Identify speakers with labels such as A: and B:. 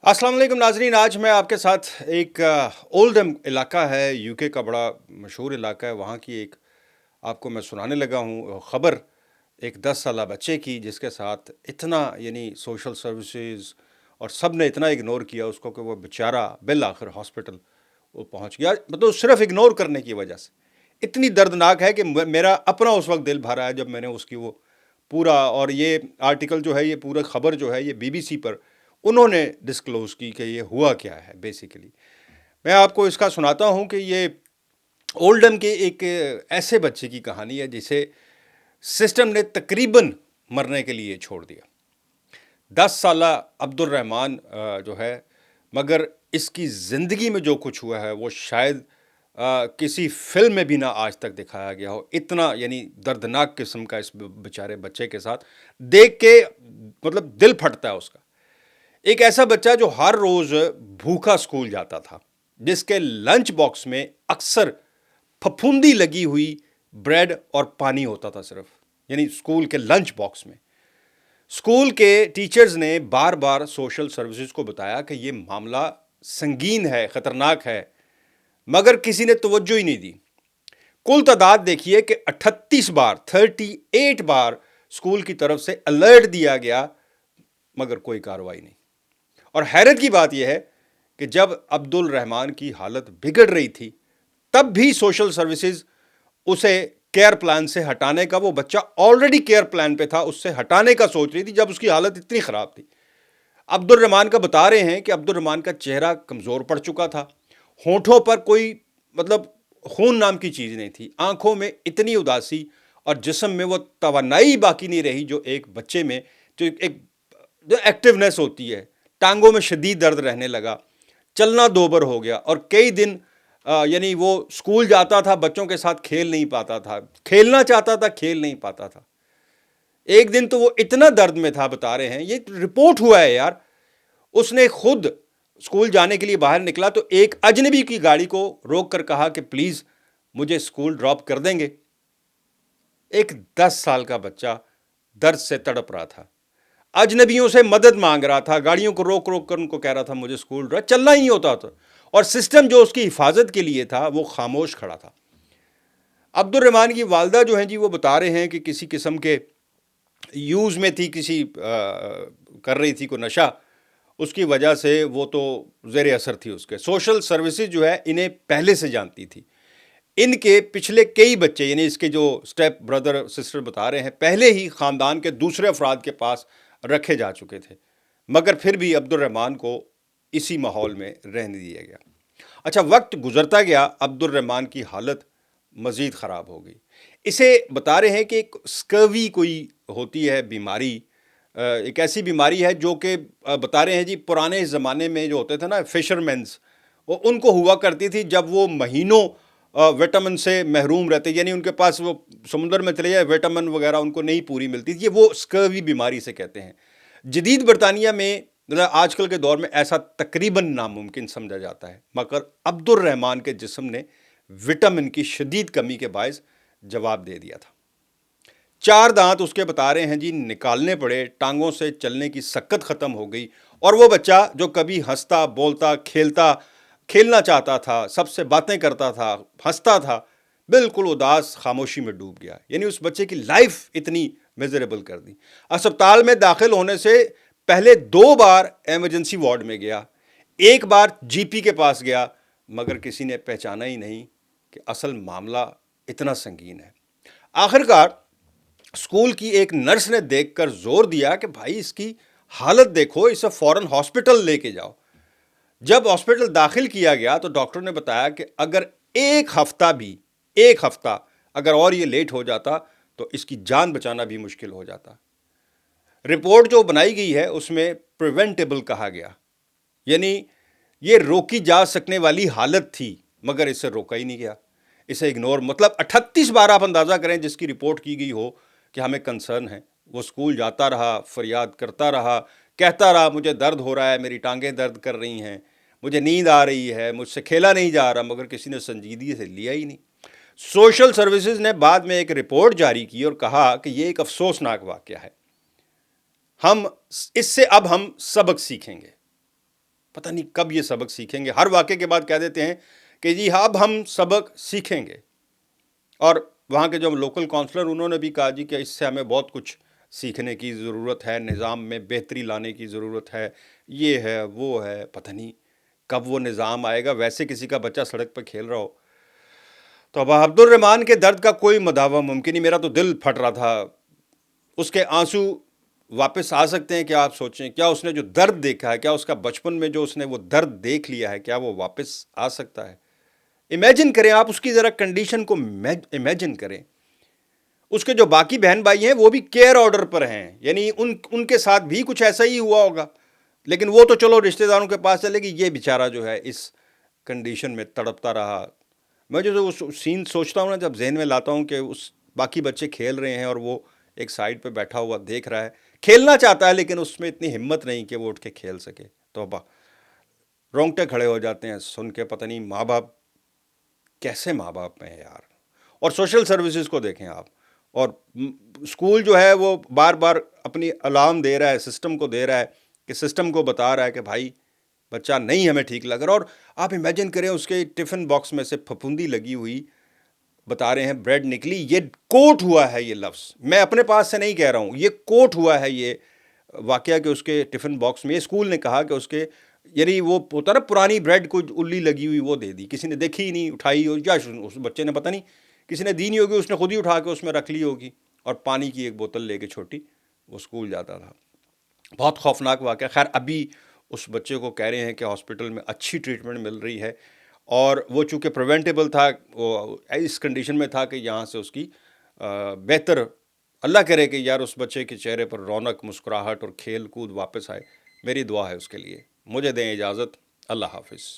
A: अस्सलाम वालेकुम नाजरीन। आज मैं आपके साथ एक ओल्डम इलाका है, यूके का बड़ा मशहूर इलाका है, वहाँ की एक आपको मैं सुनाने लगा हूँ ख़बर एक 10 साला बच्चे की, जिसके साथ इतना यानी सोशल सर्विसेज और सब ने इतना इग्नोर किया उसको कि वो बेचारा बिल आखिर हॉस्पिटल वो पहुँच गया। मतलब सिर्फ इग्नोर करने की वजह से इतनी दर्दनाक है कि मेरा अपना उस वक्त दिल भरा है जब मैंने उसकी वो पूरा, और ये आर्टिकल जो है, ये पूरा खबर जो है, ये बीबीसी पर उन्होंने डिस्क्लोज की कि ये हुआ क्या है। बेसिकली मैं आपको इसका सुनाता हूँ कि ये ओल्डम के एक ऐसे बच्चे की कहानी है जिसे सिस्टम ने तकरीबन मरने के लिए छोड़ दिया। 10 साला अब्दुल रहमान जो है, मगर इसकी ज़िंदगी में जो कुछ हुआ है वो शायद किसी फिल्म में भी ना आज तक दिखाया गया हो। इतना यानी दर्दनाक किस्म का इस बेचारे बच्चे के साथ देख के मतलब दिल फटता है उसका। एक ऐसा बच्चा जो हर रोज़ भूखा स्कूल जाता था, जिसके लंच बॉक्स में अक्सर फफूंदी लगी हुई ब्रेड और पानी होता था सिर्फ, यानी स्कूल के लंच बॉक्स में। स्कूल के टीचर्स ने बार बार सोशल सर्विसेज को बताया कि ये मामला संगीन है, ख़तरनाक है, मगर किसी ने तवज्जो ही नहीं दी। कुल तादाद देखिए कि 38 बार स्कूल की तरफ से अलर्ट दिया गया, मगर कोई कार्रवाई नहीं। और हैरत की बात यह है कि जब अब्दुल रहमान की हालत बिगड़ रही थी, तब भी सोशल सर्विसेज उसे केयर प्लान से हटाने का, वो बच्चा ऑलरेडी केयर प्लान पे था, उससे हटाने का सोच रही थी जब उसकी हालत इतनी ख़राब थी। अब्दुल रहमान का बता रहे हैं कि अब्दुल रहमान का चेहरा कमज़ोर पड़ चुका था, होठों पर कोई मतलब खून नाम की चीज़ नहीं थी, आंखों में इतनी उदासी और जिस्म में वो तवानाई बाकी नहीं रही जो एक बच्चे में जो एक्टिवनेस होती है। टांगों में शदीद दर्द रहने लगा, चलना दोबर हो गया, और कई दिन यानी वो स्कूल जाता था, बच्चों के साथ खेल नहीं पाता था, खेलना चाहता था खेल नहीं पाता था। एक दिन तो वो इतना दर्द में था, बता रहे हैं, ये रिपोर्ट हुआ है यार, उसने खुद स्कूल जाने के लिए बाहर निकला तो एक अजनबी की गाड़ी को रोक कर कहा कि प्लीज़ मुझे स्कूल ड्रॉप कर देंगे। एक 10 साल का बच्चा दर्द से तड़प रहा था, अजनबियों से मदद मांग रहा था, गाड़ियों को रोक रोक कर उनको कह रहा था मुझे स्कूल ड्रॉप, चलना ही होता था, और सिस्टम जो उसकी हिफाजत के लिए था वो खामोश खड़ा था। अब्दुल रहमान की वालदा जो हैं जी, वो बता रहे हैं कि किसी किस्म के यूज़ में थी, किसी कर रही थी को नशा, उसकी वजह से वो तो ज़ेर असर थी उसके। सोशल सर्विसेज जो है इन्हें पहले से जानती थी। इनके पिछले कई बच्चे, यानी इसके जो स्टेप ब्रदर सिस्टर बता रहे हैं, पहले ही ख़ानदान के दूसरे अफराद के पास रखे जा चुके थे, मगर फिर भी अब्दुल रहमान को इसी माहौल में रहने दिया गया। अच्छा, वक्त गुजरता गया, अब्दुल रहमान की हालत मज़ीद ख़राब हो गई। इसे बता रहे हैं कि एक स्कर्वी कोई होती है बीमारी, एक ऐसी बीमारी है जो कि बता रहे हैं जी, पुराने ज़माने में जो होते थे ना फिशरमैन्स, वो उनको हुआ करती थी जब वो महीनों विटामिन से महरूम रहते, यानी उनके पास वो समुद्र में चले जाए, विटामिन वगैरह उनको नहीं पूरी मिलती थी, ये वो स्कर्वी बीमारी से कहते हैं। जदीद बरतानिया में मतलब आजकल के दौर में ऐसा तकरीबन नामुमकिन समझा जाता है, मगर अब्दुल रहमान के जिस्म ने विटामिन की शदीद कमी के बायस जवाब दे दिया था। 4 दांत उसके बता रहे हैं जी निकालने पड़े, टांगों से चलने की सक्कत ख़त्म हो गई, और वो बच्चा जो कभी हंसता बोलता खेलना चाहता था, सबसे बातें करता था, हंसता था, बिल्कुल उदास खामोशी में डूब गया। यानी उस बच्चे की लाइफ इतनी मिजरेबल कर दी। अस्पताल में दाखिल होने से पहले 2 बार एमरजेंसी वार्ड में गया, एक बार जीपी के पास गया, मगर किसी ने पहचाना ही नहीं कि असल मामला इतना संगीन है। आखिरकार स्कूल की एक नर्स ने देखकर जोर दिया कि भाई इसकी हालत देखो, इसे फ़ौरन हॉस्पिटल लेके जाओ। जब हॉस्पिटल दाखिल किया गया तो डॉक्टर ने बताया कि अगर एक हफ्ता अगर और ये लेट हो जाता तो इसकी जान बचाना भी मुश्किल हो जाता। रिपोर्ट जो बनाई गई है उसमें प्रिवेंटेबल कहा गया, यानी ये रोकी जा सकने वाली हालत थी, मगर इसे रोका ही नहीं गया, इसे इग्नोर। मतलब 38 बार आप अंदाज़ा करें जिसकी रिपोर्ट की गई हो कि हमें कंसर्न है। वो स्कूल जाता रहा, फरियाद करता रहा, कहता रहा मुझे दर्द हो रहा है, मेरी टांगें दर्द कर रही हैं, मुझे नींद आ रही है, मुझसे खेला नहीं जा रहा, मगर किसी ने संजीदगी से लिया ही नहीं। सोशल सर्विसेज ने बाद में एक रिपोर्ट जारी की और कहा कि ये एक अफसोसनाक वाक़या है, हम इससे अब हम सबक सीखेंगे। پتہ نہیں کب یہ سبق سیکھیں گے. ہر واقعے کے بعد کہہ دیتے ہیں کہ جی ہاں اب ہم سبق سیکھیں گے. اور وہاں کے جو لوکل کونسلر انہوں نے بھی کہا جی کہ اس سے ہمیں بہت کچھ سیکھنے کی ضرورت ہے, نظام میں بہتری لانے کی ضرورت ہے, یہ ہے وہ ہے. پتہ نہیں کب وہ نظام آئے گا. ویسے کسی کا بچہ سڑک پہ کھیل رہا ہو تو اب عبد الرحمان کے درد کا کوئی مداوع ممکن ہی. میرا تو دل پھٹ رہا تھا. اس کے آنسو واپس آ سکتے ہیں کیا؟ آپ سوچیں, کیا اس نے جو درد دیکھا ہے, کیا اس کا بچپن میں جو اس نے وہ درد دیکھ لیا ہے, کیا وہ واپس آ سکتا ہے؟ امیجن کریں آپ اس کی ذرا کنڈیشن کو امیجن کریں. اس کے جو باقی بہن بھائی ہیں وہ بھی کیئر آرڈر پر ہیں, یعنی ان کے ساتھ بھی کچھ ایسا ہی ہوا ہوگا, لیکن وہ تو چلو رشتہ داروں کے پاس چلے گی, یہ بیچارہ جو ہے اس کنڈیشن میں تڑپتا رہا. میں جو اس سین سوچتا ہوں نا, جب ذہن میں لاتا ہوں کہ اس باقی بچے کھیل رہے ہیں اور وہ ایک سائڈ پہ بیٹھا ہوا دیکھ رہا ہے, کھیلنا چاہتا ہے لیکن اس میں اتنی ہمت نہیں کہ وہ اٹھ کے کھیل سکے. توبہ, رونگٹے کھڑے ہو جاتے ہیں سن کے. پتہ نہیں ماں باپ کیسے ماں باپ ہیں یار. اور سوشل سروسز کو دیکھیں آپ, اور اسکول جو ہے وہ بار بار اپنی الارم دے رہا ہے, سسٹم کو دے رہا ہے, کہ سسٹم کو بتا رہا ہے کہ بھائی بچہ نہیں ہمیں ٹھیک لگ رہا. اور آپ امیجن کریں اس کے ٹفن باکس میں سے پھپھوندی لگی ہوئی, بتا رہے ہیں بریڈ نکلی. یہ کوٹ ہوا ہے, یہ لفظ میں اپنے پاس سے نہیں کہہ رہا ہوں, یہ کوٹ ہوا ہے یہ واقعہ کہ اس کے ٹفن باکس میں اسکول نے کہا کہ اس کے, یعنی وہ ہوتا نا پرانی بریڈ کو الی لگی ہوئی وہ دے دی, کسی نے دیکھی ہی نہیں, اٹھائی ہو, یا اس بچے نے پتہ نہیں کسی نے دی نہیں ہوگی, اس نے خود ہی اٹھا کے اس میں رکھ لی ہوگی, اور پانی کی ایک بوتل لے کے چھوٹی وہ اسکول جاتا تھا. بہت خوفناک واقعہ. خیر ابھی اس بچے کو کہہ رہے ہیں کہ ہاسپٹل میں اچھی ٹریٹمنٹ مل رہی ہے, اور وہ چونکہ پریونٹیبل تھا, وہ اس کنڈیشن میں تھا کہ یہاں سے اس کی بہتر, اللہ کرے کہ یار اس بچے کے چہرے پر رونق, مسکراہٹ اور کھیل کود واپس آئے. میری دعا ہے اس کے لیے. مجھے دیں اجازت. اللہ حافظ.